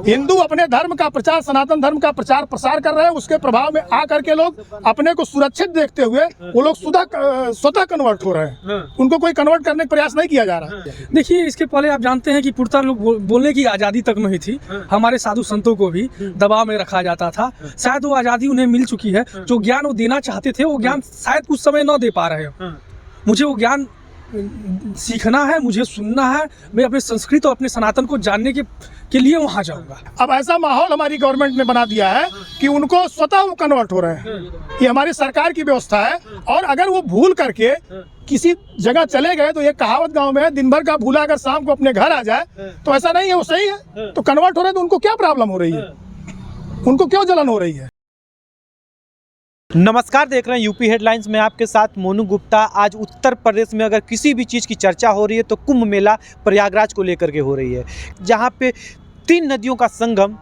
हिंदू अपने धर्म का प्रचार, सनातन धर्म का प्रचार प्रसार कर रहे हैं, उसके प्रभाव में आकर के लोग अपने को सुरक्षित देखते हुए वो लोग स्वतः कन्वर्ट हो रहे हैं। उनको कोई कन्वर्ट करने का प्रयास नहीं किया जा रहा। देखिए, इसके पहले आप जानते हैं कि पुरता लोग बोलने की आज़ादी तक नहीं थी। हमारे साधु संतों को भी दबाव में रखा जाता था। शायद वो आज़ादी उन्हें मिल चुकी है। जो ज्ञान वो देना चाहते थे वो ज्ञान शायद कुछ समय न दे पा रहे हो। मुझे वो ज्ञान सीखना है, मुझे सुनना है। मैं अपने संस्कृत और अपने सनातन को जानने के लिए वहाँ जाऊँगा। अब ऐसा माहौल हमारी गवर्नमेंट ने बना दिया है कि उनको स्वतः वो कन्वर्ट हो रहे हैं। ये हमारी सरकार की व्यवस्था है। और अगर वो भूल करके किसी जगह चले गए तो ये कहावत गांव में है, दिन भर का भूला अगर शाम को अपने घर आ जाए, तो ऐसा नहीं है, वो सही है। तो कन्वर्ट हो रहे हैं तो उनको क्या प्रॉब्लम हो रही है, उनको क्यों जलन हो रही है? नमस्कार, देख रहे हैं यूपी हेडलाइंस में आपके साथ मोनू गुप्ता। आज उत्तर प्रदेश में अगर किसी भी चीज़ की चर्चा हो रही है तो कुंभ मेला प्रयागराज को लेकर के हो रही है, जहाँ पे 3 नदियों का संगम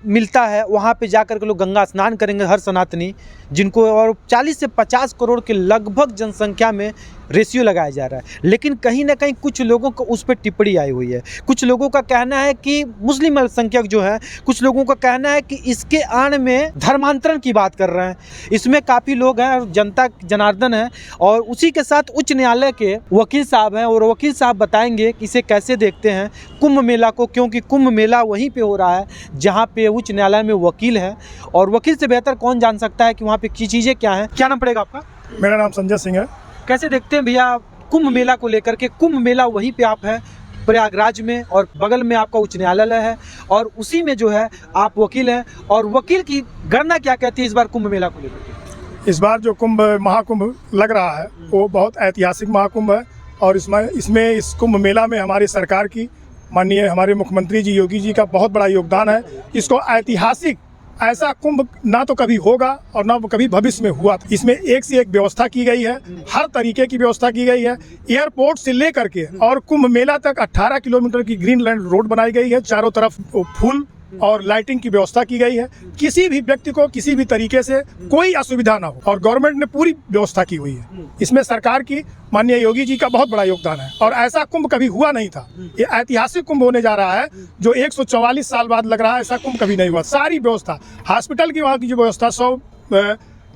मिलता है। वहाँ पे जाकर के लोग गंगा स्नान करेंगे हर सनातनी, जिनको और 40 से 50 करोड़ के लगभग जनसंख्या में रेशियो लगाया जा रहा है। लेकिन कहीं ना कहीं कुछ लोगों को उस पर टिप्पणी आई हुई है। कुछ लोगों का कहना है कि मुस्लिम अल्पसंख्यक जो है, कुछ लोगों का कहना है कि इसके आड़ में धर्मांतरण की बात कर रहे हैं। इसमें काफ़ी लोग हैं और जनता जनार्दन है, और उसी के साथ उच्च न्यायालय के वकील साहब हैं, और वकील साहब बताएंगे कि इसे कैसे देखते हैं कुंभ मेला को, क्योंकि कुंभ मेला वहीं पर हो रहा है जहाँ पे उच्च न्यायालय में वकील हैं, और वकील से बेहतर कौन जान सकता है कि वहाँ पे की चीज़ें क्या हैं। क्या नाम पड़ेगा आपका? मेरा नाम संजय सिंह है। कैसे देखते हैं भैया कुंभ मेला को लेकर के? कुंभ मेला वहीं पे आप हैं प्रयागराज में, और बगल में आपका उच्च न्यायालय है, और उसी में जो है आप वकील हैं, और वकील की गणना क्या कहती है इस बार कुंभ मेला को लेकर के? इस बार जो कुंभ महाकुंभ लग रहा है वो बहुत ऐतिहासिक महाकुंभ है। और इसमें इस कुंभ मेला में हमारी सरकार की, माननीय हमारे मुख्यमंत्री जी योगी जी का बहुत बड़ा योगदान है। इसको ऐतिहासिक, ऐसा कुंभ ना तो कभी होगा और ना कभी भविष्य में हुआ। इसमें एक से एक व्यवस्था की गई है, हर तरीके की व्यवस्था की गई है। एयरपोर्ट से लेकर के और कुंभ मेला तक 18 किलोमीटर की ग्रीन लैंड रोड बनाई गई है। चारों तरफ फूल और लाइटिंग की व्यवस्था की गई है। किसी भी व्यक्ति को किसी भी तरीके से कोई असुविधा ना हो, और गवर्नमेंट ने पूरी व्यवस्था की हुई है। इसमें सरकार की, माननीय योगी जी का बहुत बड़ा योगदान है। और ऐसा कुंभ कभी हुआ नहीं था। ये ऐतिहासिक कुंभ होने जा रहा है, जो 144 साल बाद लग रहा है। ऐसा कुंभ कभी नहीं हुआ। सारी व्यवस्था, हॉस्पिटल की, वहाँ की जो व्यवस्था, 100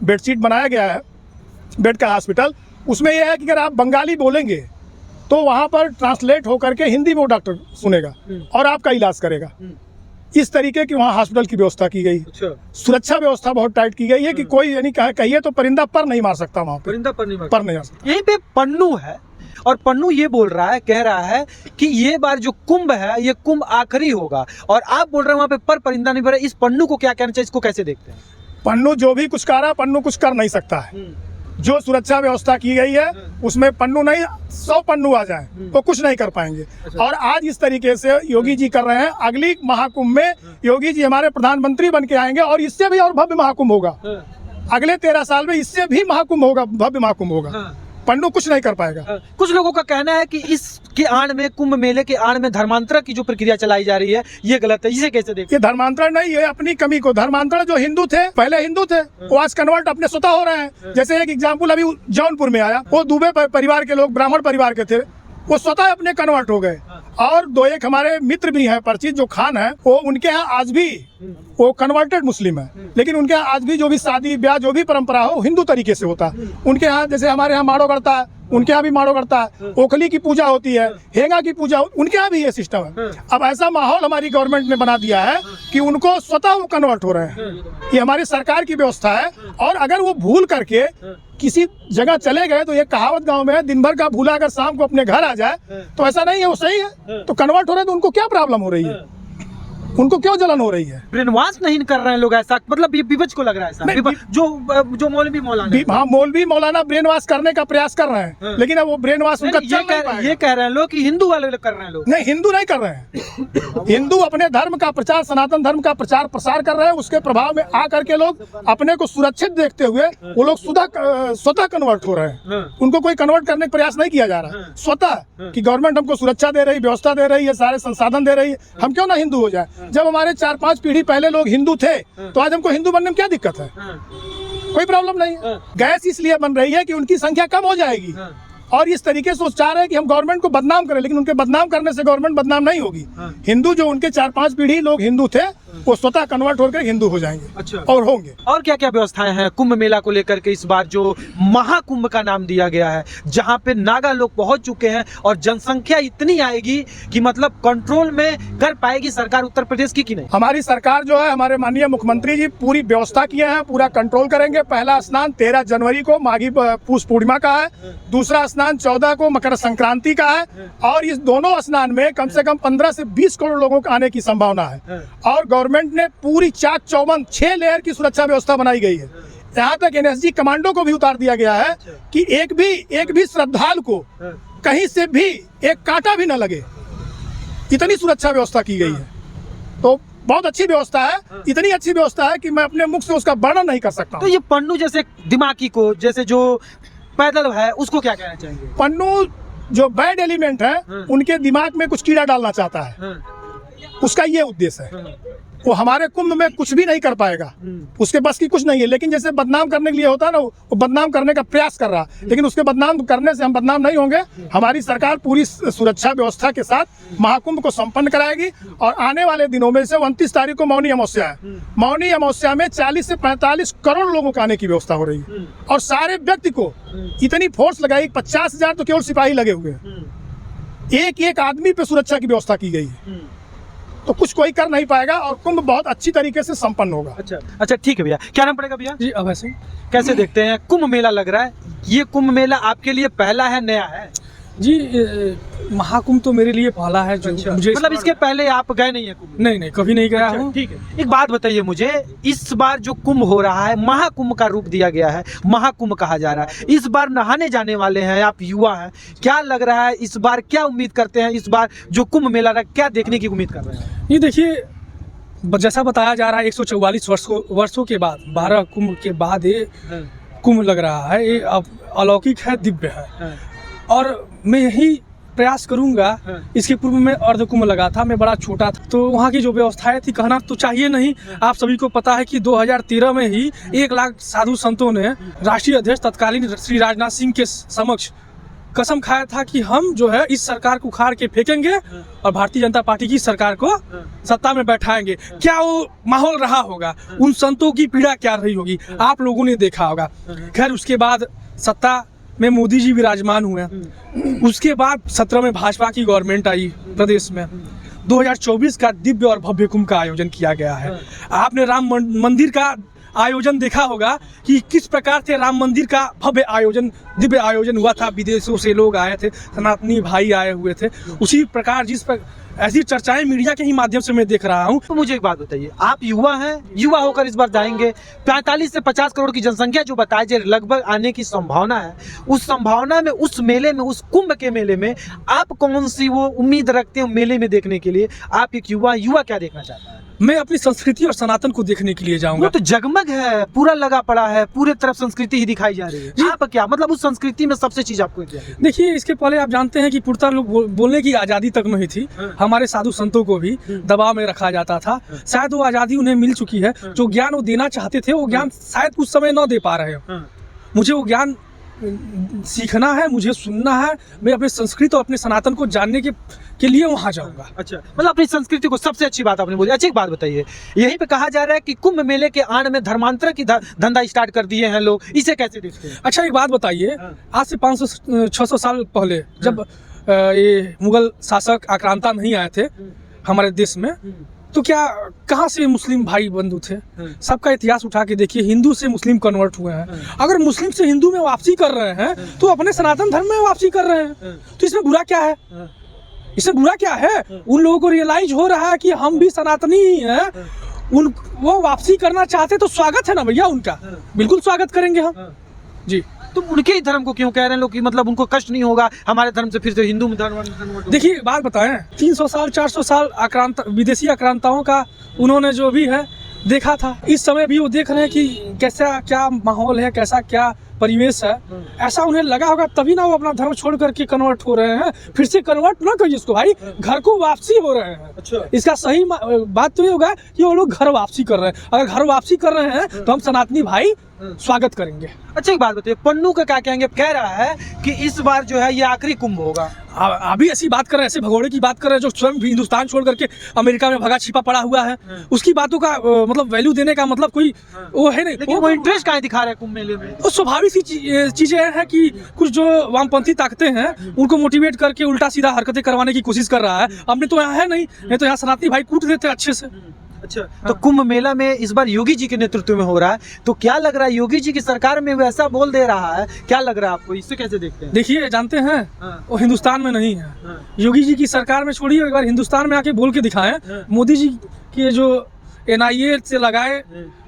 बेडशीट बनाया गया है, बेड का हॉस्पिटल। उसमें यह है कि अगर आप बंगाली बोलेंगे तो वहाँ पर ट्रांसलेट होकर के हिंदी में वो डॉक्टर सुनेगा और आपका इलाज करेगा। इस तरीके की वहाँ हॉस्पिटल की व्यवस्था की गई। सुरक्षा व्यवस्था बहुत टाइट की गई है कि कोई, यानी कहिए तो परिंदा पर नहीं मार सकता, वहाँ परिंदा पर नहीं मार सकता। यहीं पे पन्नू है, और पन्नू ये बोल रहा है, कह रहा है कि ये बार जो कुंभ है ये कुंभ आखिरी होगा, और आप बोल रहे हैं वहाँ पे परिंदा नहीं भरा। इस पन्नू को क्या कहना चाहिए, इसको कैसे देखते हैं? पन्नू जो भी कुछ कर रहा है, पन्नू कुछ कर नहीं सकता है। जो सुरक्षा व्यवस्था की गई है उसमें पन्नू नहीं, 100 पन्नू आ जाए तो कुछ नहीं कर पाएंगे। और आज इस तरीके से योगी जी कर रहे हैं। अगली महाकुंभ में योगी जी हमारे प्रधानमंत्री बन के आएंगे, और इससे भी और भव्य महाकुंभ होगा। अगले 13 साल में इससे भी महाकुंभ होगा, भव्य महाकुंभ होगा। पन्नू कुछ नहीं कर पाएगा। कुछ लोगों का कहना है कि इसके आड़ में, कुंभ मेले के आड़ में धर्मांतरण की जो प्रक्रिया चलाई जा रही है ये गलत है। इसे कैसे देखते? ये धर्मांतरण नहीं है, अपनी कमी को धर्मांतरण। जो हिंदू थे, पहले हिंदू थे, वो आज कन्वर्ट अपने स्वतः हो रहे हैं। जैसे एक एग्जाम्पल अभी जौनपुर में आया, वो दुबे परिवार के लोग, ब्राह्मण परिवार के थे, वो स्वतः अपने कन्वर्ट हो गए। और 2-1 हमारे मित्र भी हैं परिचित, जो खान है, वो उनके यहाँ आज भी वो कन्वर्टेड मुस्लिम है, लेकिन उनके यहाँ आज भी जो भी शादी ब्याह जो भी परंपरा हो हिंदू तरीके से होता है। उनके यहाँ, जैसे हमारे यहाँ माड़ो करता है, उनके यहाँ भी माड़ो करता है। ओखली की पूजा होती है, हेंगा की पूजा, उनके यहाँ भी ये सिस्टम है। अब ऐसा माहौल हमारी गवर्नमेंट ने बना दिया है कि उनको स्वतः वो कन्वर्ट हो रहे हैं। ये हमारी सरकार की व्यवस्था है। और अगर वो भूल करके किसी जगह चले गए तो ये कहावत गांव में है, दिन भर का भूला अगर शाम को अपने घर आ जाए, तो ऐसा नहीं है, वो सही है। तो कन्वर्ट हो रहे हैं तो उनको क्या प्रॉब्लम हो रही है, उनको क्यों जलन हो रही है? ब्रेन वॉश नहीं कर रहे हैं लोग, ऐसा मतलब ये विपक्ष को लग रहा है ऐसा। जो मौलवी मौलाना, हाँ, मौलवी मौलाना ब्रेन वॉश करने का प्रयास कर रहे हैं, लेकिन अब वो ब्रेन वॉश उनका ये कह रहे हैं लोग कि हिंदू वाले कर रहे हैं लोग। नहीं, हिंदू नहीं कर रहे हैं। हिंदू अपने धर्म का प्रचार, सनातन धर्म का प्रचार प्रसार कर रहे हैं। उसके प्रभाव में आकर के लोग अपने को सुरक्षित देखते हुए वो लोग स्वतः कन्वर्ट हो रहे हैं। उनको कोई कन्वर्ट करने का प्रयास नहीं किया जा रहा। स्वतः कि गवर्नमेंट हमको सुरक्षा दे रही, व्यवस्था दे रही है, सारे संसाधन दे रही है, हम क्यों ना हिंदू हो जाए। जब हमारे 4-5 पीढ़ी पहले लोग हिंदू थे, तो आज हमको हिंदू बनने में क्या दिक्कत है? कोई प्रॉब्लम नहीं है। गैस इसलिए बन रही है कि उनकी संख्या कम हो जाएगी, और इस तरीके से वो चाह रहे हैं कि हम गवर्नमेंट को बदनाम करें, लेकिन उनके बदनाम करने से गवर्नमेंट बदनाम नहीं होगी। हिंदू जो उनके 4-5 पीढ़ी लोग हिंदू थे वो स्वतः कन्वर्ट होकर हिंदू हो जाएंगे। अच्छा। और होंगे। और क्या क्या व्यवस्थाएं हैं कुंभ मेला को लेकर के इस बार जो महाकुंभ का नाम दिया गया है, जहां पे नागा लोग पहुंच चुके हैं और जनसंख्या इतनी आएगी कि मतलब कंट्रोल में कर पाएगी सरकार उत्तर प्रदेश की कि नहीं? हमारी सरकार जो है, हमारे माननीय मुख्यमंत्री जी पूरी व्यवस्था किए हैं, पूरा कंट्रोल करेंगे। पहला स्नान 13 जनवरी को माघी पूस पूर्णिमा का है, दूसरा स्नान 14 को मकर संक्रांति का है, और इस दोनों स्नान में कम से कम 15 से 20 करोड़ लोगों के आने की संभावना है। और गवर्नमेंट ने पूरी चाक चौबंद 6 लेयर की सुरक्षा व्यवस्था बनाई गई है। यहाँ तक एनएसजी कमांडो को भी उतार दिया गया है कि एक भी श्रद्धालु को कहीं से भी एक कांटा भी न लगे, इतनी सुरक्षा व्यवस्था की गई है। तो बहुत अच्छी व्यवस्था है, इतनी अच्छी व्यवस्था है कि मैं अपने मुख से उसका वर्णन नहीं कर सकता। तो ये पन्नू जैसे दिमागी को, जैसे जो पैदल है, उसको क्या कहना चाहेंगे? पन्नू जो बैड एलिमेंट है उनके दिमाग में कुछ कीड़ा डालना चाहता है, उसका ये उद्देश्य है। वो हमारे कुंभ में कुछ भी नहीं कर पाएगा, उसके बस की कुछ नहीं है। लेकिन जैसे बदनाम करने के लिए होता है ना, वो बदनाम करने का प्रयास कर रहा, लेकिन उसके बदनाम करने से हम बदनाम नहीं होंगे। हमारी सरकार पूरी सुरक्षा व्यवस्था के साथ महाकुंभ को संपन्न कराएगी। और आने वाले दिनों में से 29 तारीख को मौनी अमावस्या है। मौनी अमावस्या में 40 से 45 करोड़ लोगों के आने की व्यवस्था हो रही है। और सारे व्यक्ति को इतनी फोर्स लगाई, 50,000 तो केवल सिपाही लगे हुए हैं, एक आदमी पे सुरक्षा की व्यवस्था की गई है। तो कुछ कोई कर नहीं पाएगा और कुंभ बहुत अच्छी तरीके से संपन्न होगा। अच्छा ठीक है भैया, क्या नाम पड़ेगा भैया? जी अभय सिंह। कैसे देखते हैं कुंभ मेला लग रहा है? ये कुंभ मेला आपके लिए पहला है, नया है? जी महाकुंभ तो मेरे लिए पहला है, जो मुझे मतलब इसके पहले आप गए नहीं है कुंभ? नहीं कभी नहीं गया हूँ। ठीक है, एक बात बताइए मुझे, इस बार जो कुंभ हो रहा है, महाकुंभ का रूप दिया गया है, महाकुंभ कहा जा रहा है, इस बार नहाने जाने वाले हैं, आप युवा हैं, क्या लग रहा है इस बार, क्या उम्मीद करते हैं इस बार जो कुंभ मेला रहा, क्या देखने की उम्मीद कर रहे हैं? ये देखिए, जैसा बताया जा रहा है 144 वर्षों के बाद 12 कुंभ के बाद ये कुंभ लग रहा है। ये अलौकिक है, दिव्य है। और मैं यही प्रयास करूंगा। इसके पूर्व में अर्ध कुंभ लगा था, मैं बड़ा छोटा था, तो वहाँ की जो व्यवस्थाएं थी कहना तो चाहिए नहीं। आप सभी को पता है कि 2013 में ही 1 लाख साधु संतों ने राष्ट्रीय अध्यक्ष तत्कालीन श्री राजनाथ सिंह के समक्ष कसम खाया था कि हम जो है इस सरकार को उखाड़ के फेंकेंगे और भारतीय जनता पार्टी की सरकार को सत्ता में बैठाएंगे। क्या वो माहौल रहा होगा, उन संतों की पीड़ा क्या रही होगी, आप लोगों ने देखा होगा। खैर उसके बाद सत्ता में मोदी जी विराजमान हुए, उसके बाद 17 में भाजपा की गवर्नमेंट आई प्रदेश में। 2024 का दिव्य और भव्य कुंभ का आयोजन किया गया है। आपने राम मंदिर का आयोजन देखा होगा कि किस प्रकार से राम मंदिर का भव्य आयोजन, दिव्य आयोजन हुआ था। विदेशों से लोग आए थे, सनातनी भाई आए हुए थे। उसी प्रकार जिस पर ऐसी चर्चाएं मीडिया के ही माध्यम से मैं देख रहा हूं। तो मुझे एक बात बताइए, आप युवा हैं, युवा होकर इस बार जाएंगे, 45 से 50 करोड़ की जनसंख्या जो बताई जा लगभग आने की संभावना है, उस संभावना में, उस मेले में, उस कुंभ के मेले में आप कौन सी वो उम्मीद रखते हो मेले में देखने के लिए? आप एक युवा क्या देखना चाहता है? मैं अपनी संस्कृति और सनातन को देखने के लिए जाऊंगा। वो तो जगमग है, पूरा लगा पड़ा है, पूरे तरफ संस्कृति ही दिखाई जा रही है। आप क्या मतलब उस संस्कृति में सबसे चीज आपको क्या है? देखिए, इसके पहले आप जानते हैं कि पुरता लोग बोलने की आज़ादी तक नहीं थी। हमारे साधु संतों को भी दबाव में रखा जाता था। शायद वो आज़ादी उन्हें मिल चुकी है। जो ज्ञान वो देना चाहते थे, वो ज्ञान शायद उस समय न दे पा रहे हो। मुझे वो ज्ञान सीखना है, मुझे सुनना है। मैं अपने संस्कृति और अपने सनातन को जानने के लिए वहाँ जाऊँगा। अच्छा, मतलब अपनी संस्कृति को, सबसे अच्छी बात आपने बोली। अच्छी एक बात बताइए, यहीं पे कहा जा रहा है कि कुंभ मेले के आड़ में धर्मांतर की धंधा स्टार्ट कर दिए हैं लोग, इसे कैसे देखते हैं? अच्छा एक बात बताइए, आज से 500-600 साल पहले जब ये मुगल शासक आक्रांता नहीं आए थे हमारे देश में, तो क्या कहाँ से मुस्लिम भाई बंधु थे? सबका इतिहास उठा के देखिए, हिंदू से मुस्लिम कन्वर्ट हुए हैं। अगर मुस्लिम से हिंदू में वापसी कर रहे हैं तो अपने सनातन धर्म में वापसी कर रहे हैं, तो इसमें बुरा क्या है? इसमें बुरा क्या है? उन लोगों को रियलाइज हो रहा है कि हम भी सनातनी ही हैं। वो वापसी करना चाहते तो स्वागत है ना भैया उनका, बिल्कुल स्वागत करेंगे हम जी। तो उनके ही धर्म को क्यों कह रहे हैं लोग कि मतलब उनको कष्ट नहीं होगा हमारे धर्म से फिर से हिंदू धर्म? देखिए बात बताएं, 300 साल 400 साल विदेशी आक्रांताओं का उन्होंने जो भी है देखा था, इस समय भी वो देख रहे हैं कि कैसा क्या माहौल है, कैसा क्या परिवेश है। ऐसा उन्हें लगा होगा, तभी ना वो अपना धर्म छोड़ करके कन्वर्ट हो रहे हैं। फिर से कन्वर्ट ना करिए इसको भाई, घर को वापसी हो रहे हैं। अच्छा। इसका सही बात तो ये होगा कि वो लोग घर वापसी कर रहे हैं। अगर घर वापसी कर रहे हैं तो हम सनातनी भाई स्वागत करेंगे। अच्छा एक बात बताइए, पन्नू का क्या कहेंगे? कह रहा है कि इस बार जो है ये आखिरी कुंभ होगा। अभी ऐसी बात कर रहे हैं, ऐसे भगोड़े की बात कर रहे हैं जो स्वयं भी हिंदुस्तान छोड़ करके अमेरिका में भगा छिपा पड़ा हुआ है। उसकी बातों का मतलब वैल्यू देने का मतलब कोई वो है नहीं। लेकिन वो इंटरेस्ट कहाँ दिखा रहा है कुंभ मेले में? वो स्वाभाविक सी चीजें हैं कि कुछ जो वामपंथी ताकतें हैं उनको मोटिवेट करके उल्टा सीधा हरकतें करवाने की कोशिश कर रहा है। हमने तो यहाँ है नहीं तो यहाँ सनातनी भाई कूट देते अच्छे से। अच्छा, तो कुंभ मेला में इस बार योगी जी के नेतृत्व में हो रहा है, तो क्या लग रहा है योगी जी की सरकार में वो ऐसा बोल दे रहा है? क्या लग रहा है आपको, इससे कैसे देखते हैं? देखिए जानते हैं हाँ। वो हिंदुस्तान में नहीं है। हाँ। योगी जी की सरकार में छोड़िए, एक बार हिंदुस्तान में आके बोल के दिखाएं। मोदी जी के जो NIA से लगाए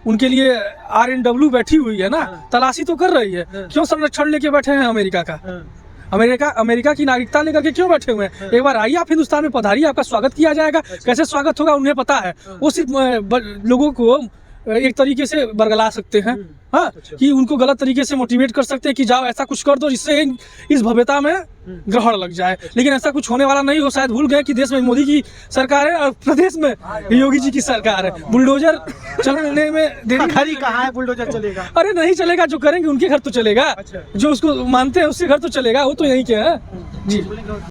उनके लिए RNW बैठी हुई है ना, तलाशी तो कर रही है। क्यों संरक्षण लेके बैठे हैं अमेरिका का? अमेरिका की नागरिकता लेकर के क्यों बैठे हुए हैं? एक बार आइए आप हिंदुस्तान में पधारिए, आपका स्वागत किया जाएगा। कैसे स्वागत होगा उन्हें पता है। वो सिर्फ लोगों को एक तरीके से बरगला सकते हैं, हाँ, कि उनको गलत तरीके से मोटिवेट कर सकते हैं कि जाओ ऐसा कुछ कर दो जिससे इस भव्यता में ग्रहण लग जाए। लेकिन ऐसा कुछ होने वाला नहीं हो। शायद भूल गए कि देश में मोदी की सरकार है और प्रदेश में योगी जी की सरकार है। बुलडोजर चलने में देरी खरी कहाँ है बुलडोजर चलेगा? अरे नहीं चलेगा, जो करेंगे उनके घर तो चलेगा। जो उसको मानते हैं उसके घर तो चलेगा, वो तो यहीं के हैं जी।